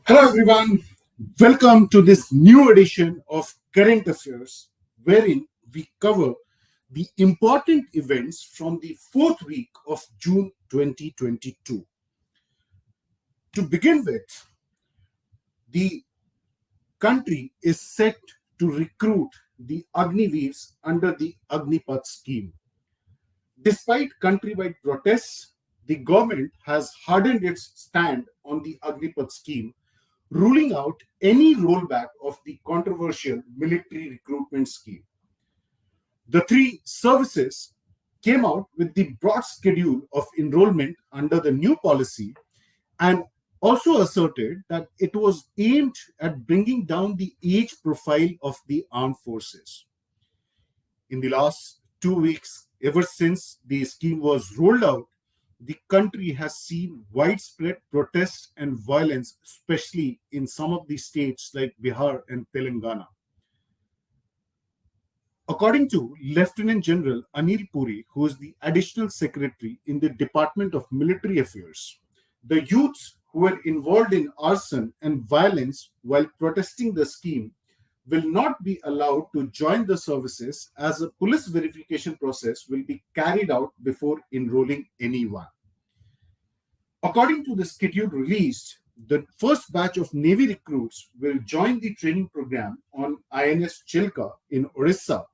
Hello, everyone. Welcome to this new edition of Current Affairs, wherein we cover the important events from the fourth week of June 2022. To begin with, the country is set to recruit the Agniveers under the Agnipath scheme. Despite countrywide protests, the government has hardened its stand on the Agnipath scheme, ruling out any rollback of the controversial military recruitment scheme. The three services came out with the broad schedule of enrollment under the new policy and also asserted that it was aimed at bringing down the age profile of the armed forces. In the last 2 weeks, ever since the scheme was rolled out, the country has seen widespread protests and violence, especially in some of the states like Bihar and Telangana. According to Lieutenant General Anil Puri, who is the Additional Secretary in the Department of Military Affairs, the youths who were involved in arson and violence while protesting the scheme will not be allowed to join the services, as a police verification process will be carried out before enrolling anyone. According to the schedule released, the first batch of Navy recruits will join the training program on INS Chilka in Orissa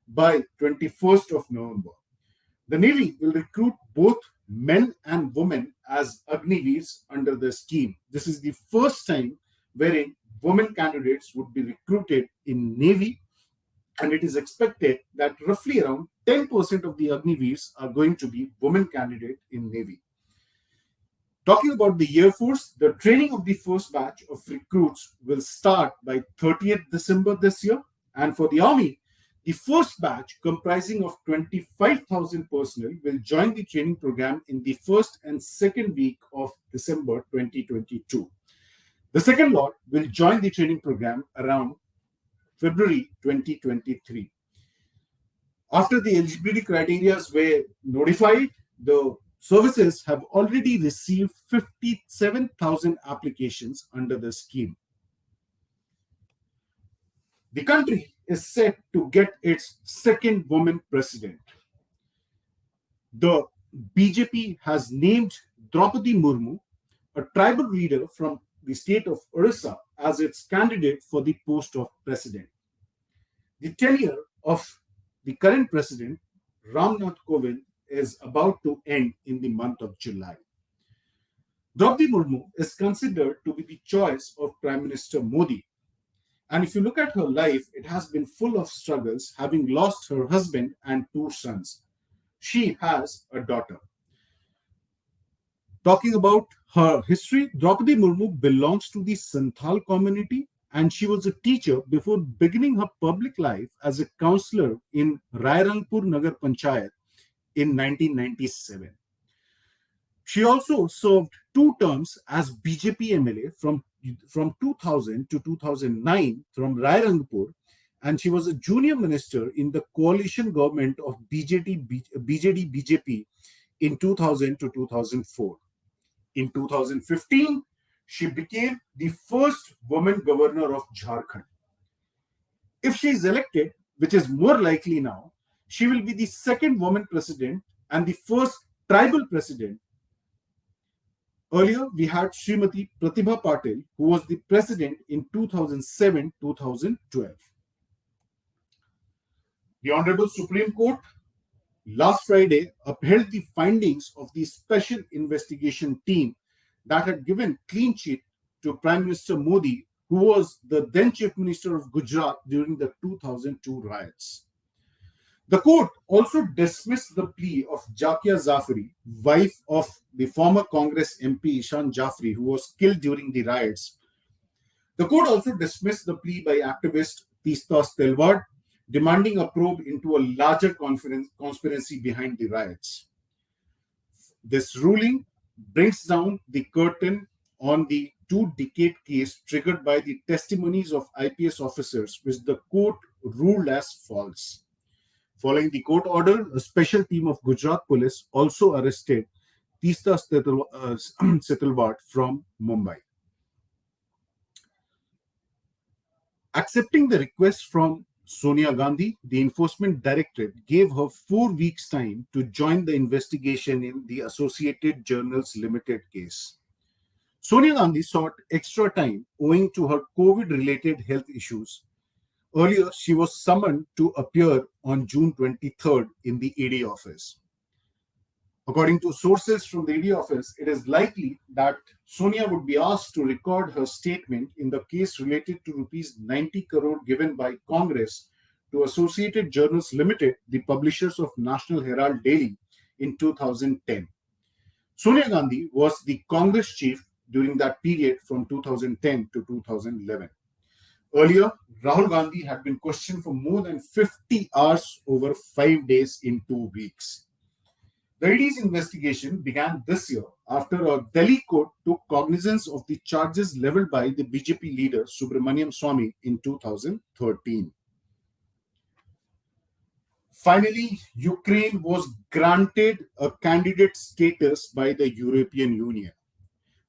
by 21st of November. The Navy will recruit both men and women as Agniveers under the scheme. This is the first time wherein women candidates would be recruited in Navy, and it is expected that roughly around 10% of the Agniveers are going to be women candidates in Navy. Talking about the Air Force, the training of the first batch of recruits will start by 30th December this year, and for the Army, the first batch, comprising of 25,000 personnel, will join the training program in the first and second week of December 2022. The second lot will join the training program around February 2023. After the eligibility criteria were notified, the services have already received 57,000 applications under the scheme. The country is set to get its second woman president. The BJP has named Draupadi Murmu, a tribal leader from the state of Orissa, as its candidate for the post of president. The tenure of the current president, Ramnath Kovind, is about to end in the month of July. Draupadi Murmu is considered to be the choice of Prime Minister Modi. And if you look at her life, it has been full of struggles, having lost her husband and two sons. She has a daughter. Talking about her history, Draupadi Murmu belongs to the Santhal community, and she was a teacher before beginning her public life as a councillor in Rairangpur Nagar Panchayat in 1997. She also served 2 terms as BJP MLA from 2000 to 2009 from Rairangpur, and she was a junior minister in the coalition government of BJD-BJP in 2000 to 2004. In 2015, she became the first woman governor of Jharkhand. If she is elected, which is more likely now, she will be the second woman president and the first tribal president. Earlier, we had Srimati Pratibha Patil, who was the president in 2007-2012. The Honorable Supreme Court last Friday upheld the findings of the special investigation team that had given clean sheet to Prime Minister Modi, who was the then Chief Minister of Gujarat during the 2002 riots. The court also dismissed the plea of Jakia Zafari, wife of the former Congress MP Ishan Jafri, who was killed during the riots. The court also dismissed the plea by activist Tistas Telwar, demanding a probe into a larger conspiracy behind the riots. This ruling brings down the curtain on the 2-decade case triggered by the testimonies of IPS officers, which the court ruled as false. Following the court order, a special team of Gujarat police also arrested Tistas Setalwat from Mumbai. Accepting the request from Sonia Gandhi, the Enforcement Directorate gave her 4 weeks' time to join the investigation in the Associated Journals Limited case. Sonia Gandhi sought extra time owing to her COVID related health issues. Earlier, she was summoned to appear on June 23rd in the ED office. According to sources from the ED office, it is likely that Sonia would be asked to record her statement in the case related to rupees 90 crore given by Congress to Associated Journals Limited, the publishers of National Herald Daily, in 2010. Sonia Gandhi was the Congress chief during that period from 2010 to 2011. Earlier, Rahul Gandhi had been questioned for more than 50 hours over 5 days in 2 weeks. The ED's investigation began this year after a Delhi court took cognizance of the charges leveled by the BJP leader Subramaniam Swamy in 2013. Finally, Ukraine was granted a candidate status by the European Union.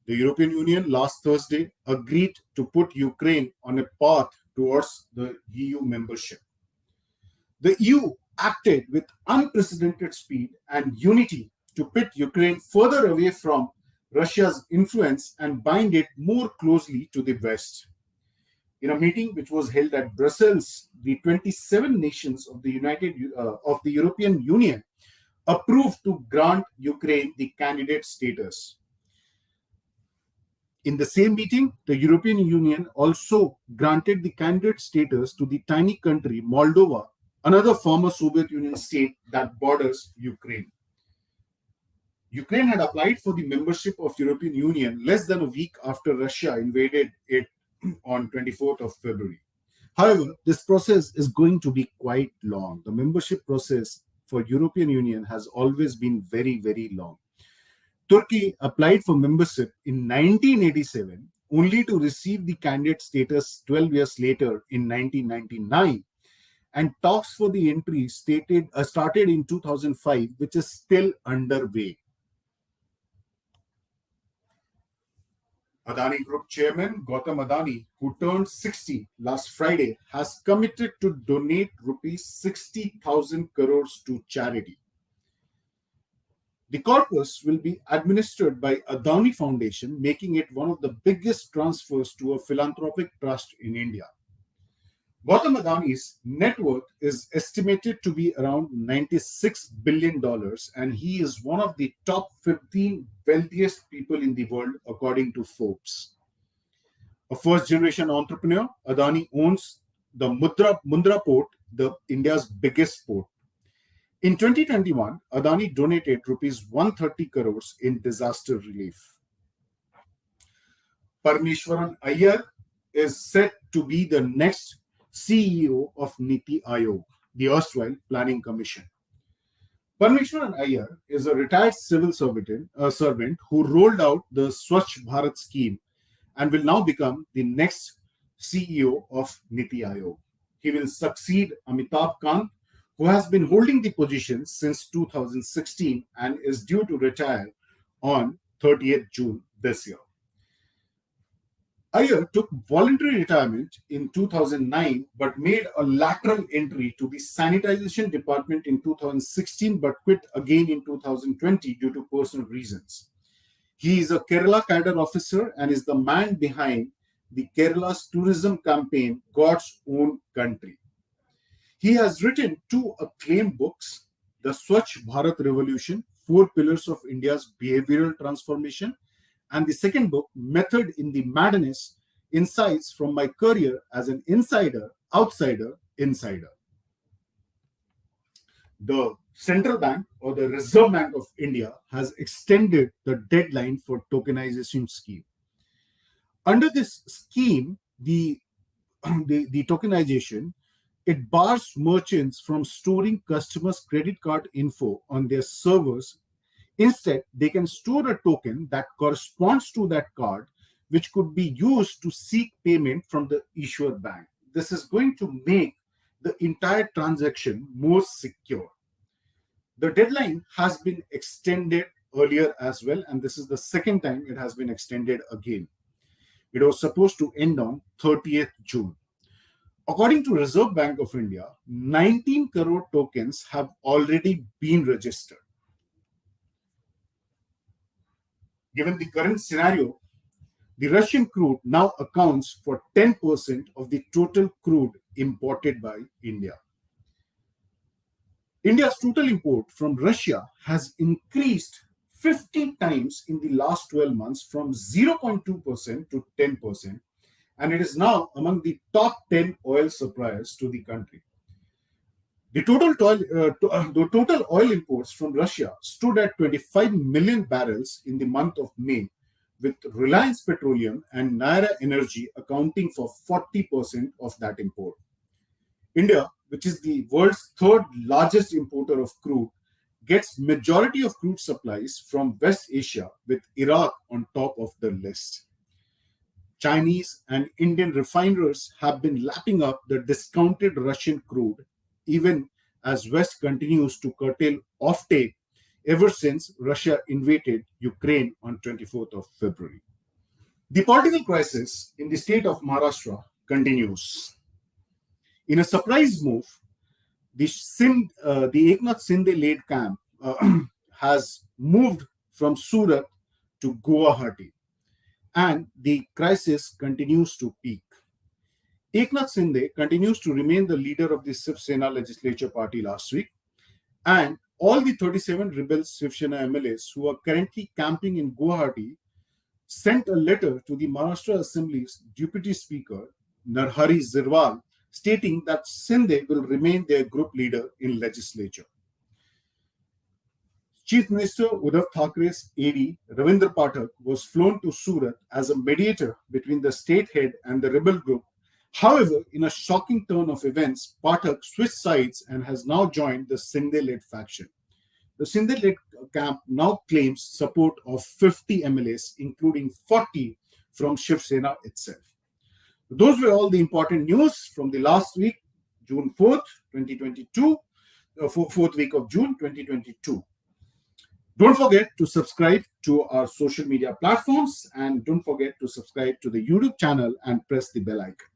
The European Union last Thursday agreed to put Ukraine on a path towards the EU membership. The EU acted with unprecedented speed and unity to pit Ukraine further away from Russia's influence and bind it more closely to the West. In a meeting which was held at Brussels, the 27 nations of the European Union approved to grant Ukraine the candidate status. In the same meeting, the European Union also granted the candidate status to the tiny country Moldova, another former Soviet Union state that borders Ukraine. Ukraine had applied for the membership of European Union less than a week after Russia invaded it on 24th of February. However, this process is going to be quite long. The membership process for European Union has always been very, very long. Turkey applied for membership in 1987 only to receive the candidate status 12 years later in 1999, and talks for the entry started in 2005, which is still underway. Adani Group Chairman Gautam Adani, who turned 60 last Friday, has committed to donate rupees 60,000 crores to charity. The corpus will be administered by Adani Foundation, making it one of the biggest transfers to a philanthropic trust in India. Gautam Adani's net worth is estimated to be around $96 billion, and he is one of the top 15 wealthiest people in the world, according to Forbes. A first-generation entrepreneur, Adani owns the Mundra port, India's biggest port. In 2021, Adani donated rupees 130 crores in disaster relief. Parameswaran Iyer is set to be the next CEO of Niti Aayog, the erstwhile Planning Commission. Parameswaran Iyer is a retired civil servant who rolled out the Swachh Bharat scheme and will now become the next CEO of Niti Aayog. He will succeed Amitabh Kant, who has been holding the position since 2016 and is due to retire on 30th June this year. Iyer took voluntary retirement in 2009 but made a lateral entry to the sanitization department in 2016 but quit again in 2020 due to personal reasons. He is a Kerala cadre officer and is the man behind the Kerala's tourism campaign, God's Own Country. He has written 2 acclaimed books, The Swachh Bharat Revolution, 4 Pillars of India's Behavioral Transformation, and the second book, Method in the Madness, Insights from My Career as an Insider, Outsider, Insider. The Central Bank or the Reserve Bank of India has extended the deadline for tokenization scheme. Under this scheme, the tokenization, it bars merchants from storing customers' credit card info on their servers. Instead, they can store a token that corresponds to that card, which could be used to seek payment from the issuer bank. This is going to make the entire transaction more secure. The deadline has been extended earlier as well, and this is the second time it has been extended again. It was supposed to end on 30th June. According to Reserve Bank of India, 19 crore tokens have already been registered. Given the current scenario, the Russian crude now accounts for 10% of the total crude imported by India. India's total import from Russia has increased 50 times in the last 12 months from 0.2% to 10%, and it is now among the top 10 oil suppliers to the country. The total oil imports from Russia stood at 25 million barrels in the month of May, with Reliance Petroleum and Naira Energy accounting for 40% of that import. India, which is the world's third largest importer of crude, gets majority of crude supplies from West Asia, with Iraq on top of the list. Chinese and Indian refiners have been lapping up the discounted Russian crude, even as West continues to curtail offtake ever since Russia invaded Ukraine on 24th of February. The political crisis in the state of Maharashtra continues. In a surprise move, the Eknath Shinde-led camp has moved from Surat to Guwahati, and the crisis continues to peak. Eknath Shinde continues to remain the leader of the Shiv Sena legislature party last week, and all the 37 rebel Shiv Sena MLAs who are currently camping in Guwahati sent a letter to the Maharashtra Assembly's Deputy Speaker, Narhari Zirwal, stating that Shinde will remain their group leader in legislature. Chief Minister Uddhav Thackeray's AD, Ravindra Pathak, was flown to Surat as a mediator between the state head and the rebel group. However, in a shocking turn of events, Pathak switched sides and has now joined the Shinde-led faction. The Shinde-led camp now claims support of 50 MLAs, including 40 from Shiv Sena itself. Those were all the important news from the last week, June 4th, 2022, fourth week of June 2022. Don't forget to subscribe to our social media platforms, and don't forget to subscribe to the YouTube channel and press the bell icon.